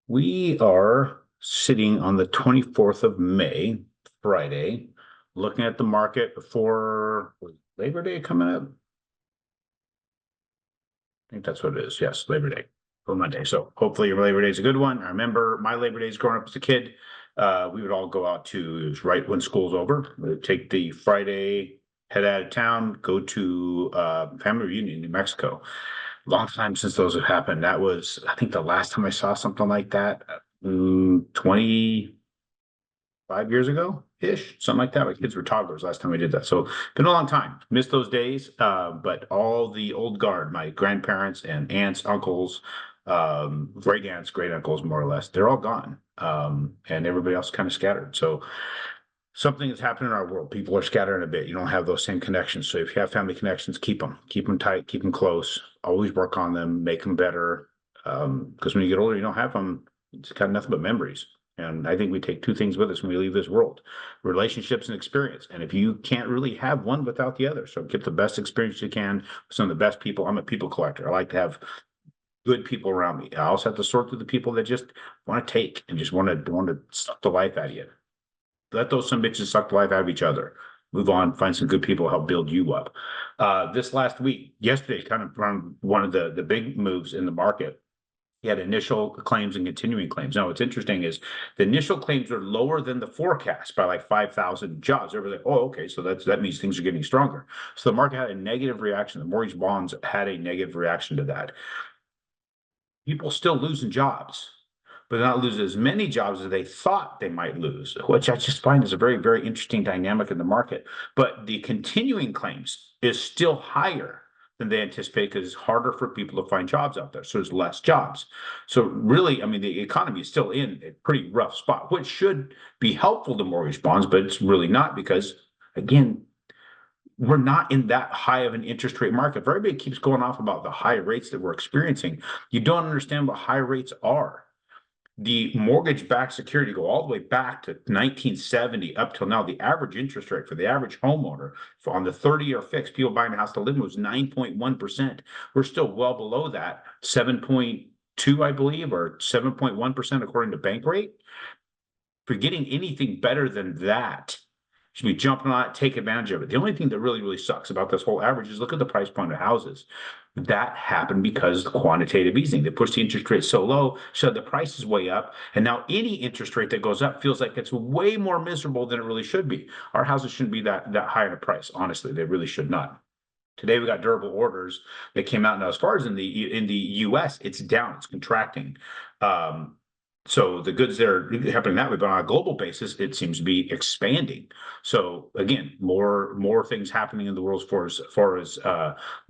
We are sitting on the 24th of May, Friday, looking at the market before Labor Day coming up. I think that's what it is. Yes, Labor Day for Monday. So hopefully your Labor Day is a good one. I remember my Labor Days growing up as a kid. We would all go out to, it was right when school's over. We would take the Friday, head out of town, go to family reunion in New Mexico. Long time since those have happened. That was, I think the last time I saw something like that, 25 years ago ish, something like that. My kids were toddlers last time we did that. So been a long time. Missed those days. But all the old guard, my grandparents and aunts, uncles, great aunts, great uncles, more or less, they're all gone. And everybody else kind of scattered. So something that's happened in our world. People are scattering a bit. You don't have those same connections. So if you have family connections, keep them tight, keep them close, always work on them, make them better. Because when you get older, you don't have them. It's kind of nothing but memories. And I think we take two things with us when we leave this world: relationships and experience. And if you can't really have one without the other, so get the best experience you can with some of the best people. I'm a people collector. I like to have good people around me. I also have to sort through the people that just want to take and just want to suck the life out of you. Let those some bitches suck the life out of each other. Move on, find some good people to help build you up. This last week, yesterday, kind of around one of the big moves in the market. He had initial claims and continuing claims. Now, what's interesting is the initial claims are lower than the forecast by like 5,000 jobs. Everybody's like, oh, okay, so that means things are getting stronger. So the market had a negative reaction. The mortgage bonds had a negative reaction to that. People still losing jobs, but not lose as many jobs as they thought they might lose, which I just find is a very, very interesting dynamic in the market. But the continuing claims is still higher than they anticipate because it's harder for people to find jobs out there. So there's less jobs. So really, I mean, the economy is still in a pretty rough spot, which should be helpful to mortgage bonds, but it's really not because, again, we're not in that high of an interest rate market. If everybody keeps going off about the high rates that we're experiencing, you don't understand what high rates are. The mortgage-backed security go all the way back to 1970 up till now. The average interest rate for the average homeowner on the 30-year fixed, people buying a house to live in, was 9.1%. We're still well below that, 7.2, I believe, or 7.1% according to bank rate. If you're getting anything better than that, should be jumping on it, take advantage of it. The only thing that really, really sucks about this whole average is look at the price point of houses. That happened because of quantitative easing. They pushed the interest rate so low, so the price is way up. And now any interest rate that goes up feels like it's way more miserable than it really should be. Our houses shouldn't be that high in a price. Honestly, they really should not. Today we got durable orders that came out. Now, as far as in the US, it's down, it's contracting. So the goods that are happening that way, but on a global basis, it seems to be expanding. So again, more things happening in the world as far as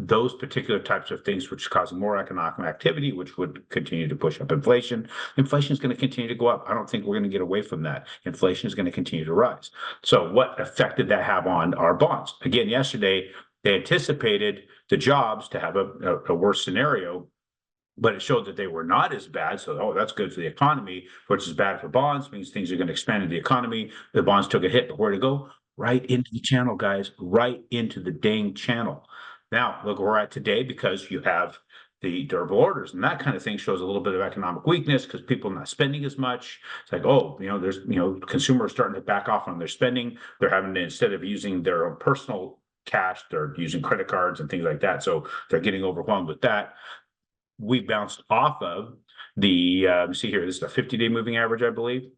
those particular types of things, which is causing more economic activity, which would continue to push up inflation. Inflation is going to continue to go up. I don't think we're going to get away from that. Inflation is going to continue to rise. So what effect did that have on our bonds? Again, yesterday, they anticipated the jobs to have a worse scenario, but it showed that they were not as bad. So, oh, that's good for the economy, which is bad for bonds, means things are going to expand in the economy. The bonds took a hit, but where to go? Right into the channel, guys, right into the dang channel. Now, look where we're at today because you have the durable orders and that kind of thing shows a little bit of economic weakness because people are not spending as much. It's like, oh, there's, consumers starting to back off on their spending. They're having to, instead of using their own personal cash, they're using credit cards and things like that. So they're getting overwhelmed with that. We bounced off of the, see here, this is a 50-day moving average, I believe,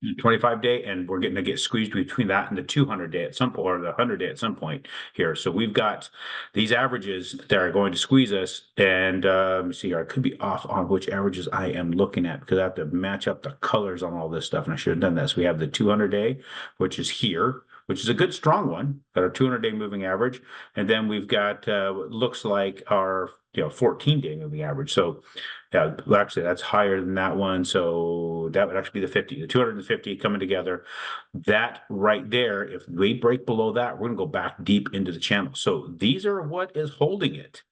25-day, and we're going to get squeezed between that and the 200-day at some point, or the 100-day at some point here. So we've got these averages that are going to squeeze us. And let me see here, I could be off on which averages I am looking at because I have to match up the colors on all this stuff, and I should have done this. We have the 200-day, which is here, which is a good strong one, got our 200-day moving average. And then we've got what looks like our 14-day moving average. So yeah, well, actually that's higher than that one. So that would actually be the 50, the 250 coming together. That right there, if we break below that, we're gonna go back deep into the channel. So these are what is holding it.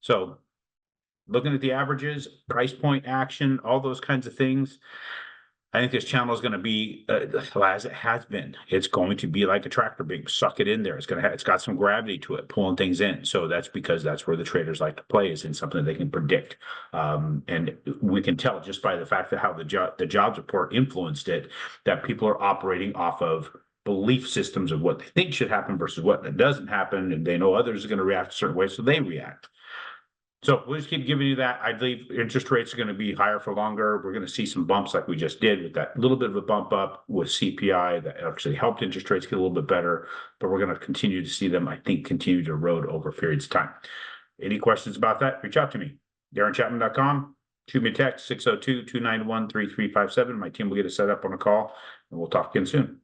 So looking at the averages, price point action, all those kinds of things, I think this channel is going to be, as it has been. It's going to be like a tractor beam. Suck it in there. It's got some gravity to it, pulling things in. So that's because that's where the traders like to play, is in something they can predict. And we can tell just by the fact that how the jobs report influenced it, that people are operating off of belief systems of what they think should happen versus what doesn't happen, and they know others are going to react a certain way, so they react. So we'll just keep giving you that. I believe interest rates are going to be higher for longer. We're going to see some bumps like we just did with that little bit of a bump up with CPI that actually helped interest rates get a little bit better. But we're going to continue to see them, I think, continue to erode over periods of time. Any questions about that? Reach out to me. aaron.chapman.com. Shoot me a text, 602-291-3357. My team will get it set up on a call, and we'll talk again soon.